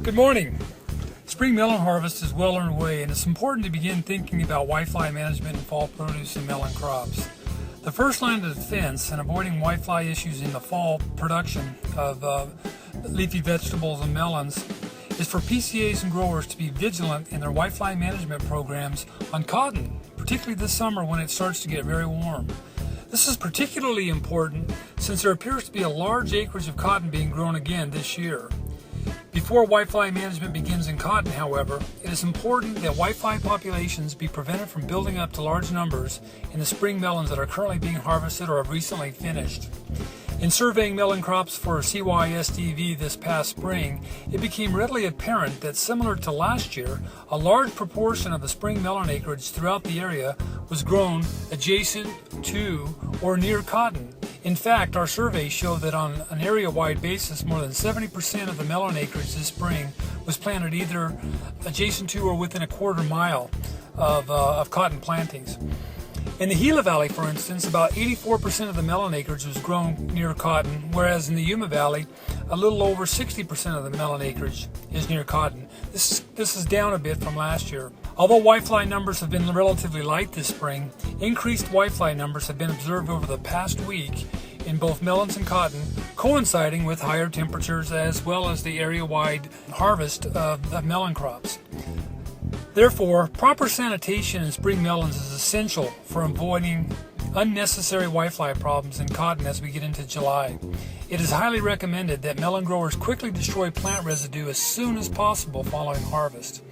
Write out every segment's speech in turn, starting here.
Good morning. Spring melon harvest is well underway, and it's important to begin thinking about whitefly management in fall produce and melon crops. The first line of defense in avoiding whitefly issues in the fall production of leafy vegetables and melons is for PCAs and growers to be vigilant in their whitefly management programs on cotton, particularly this summer when it starts to get very warm. This is particularly important since there appears to be a large acreage of cotton being grown again this year. Before whitefly management begins in cotton, however, it is important that whitefly populations be prevented from building up to large numbers in the spring melons that are currently being harvested or have recently finished. In surveying melon crops for CYSDV this past spring, it became readily apparent that similar to last year, a large proportion of the spring melon acreage throughout the area was grown adjacent to or near cotton. In fact, our survey showed that on an area-wide basis, more than 70% of the melon acreage this spring was planted either adjacent to or within a quarter mile of cotton plantings. In the Gila Valley, for instance, about 84% of the melon acreage was grown near cotton, whereas in the Yuma Valley, a little over 60% of the melon acreage is near cotton. This is down a bit from last year. Although whitefly numbers have been relatively light this spring, increased whitefly numbers have been observed over the past week in both melons and cotton, coinciding with higher temperatures as well as the area-wide harvest of melon crops. Therefore, proper sanitation in spring melons is essential for avoiding unnecessary whitefly problems in cotton as we get into July. It is highly recommended that melon growers quickly destroy plant residue as soon as possible following harvest.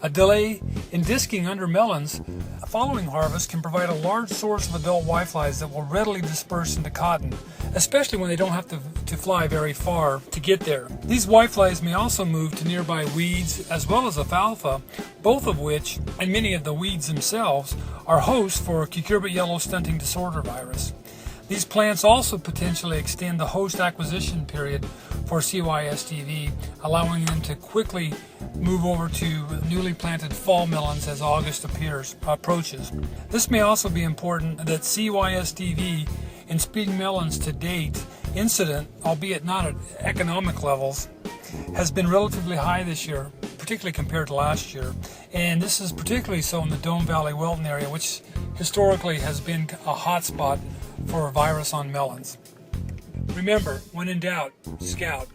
A delay in disking under melons following harvest can provide a large source of adult whiteflies that will readily disperse into cotton, especially when they don't have to fly very far to get there. These whiteflies may also move to nearby weeds as well as alfalfa, both of which, and many of the weeds themselves, are hosts for cucurbit yellow stunting disorder virus. These plants also potentially extend the host acquisition period for CYSDV, allowing them to quickly move over to newly planted fall melons as August approaches. This may also be important that CYSDV in spring melons to date incident, albeit not at economic levels, has been relatively high this year, particularly compared to last year. And this is particularly so in the Dome Valley Wilton area, which historically has been a hotspot for a virus on melons. Remember, when in doubt, scout.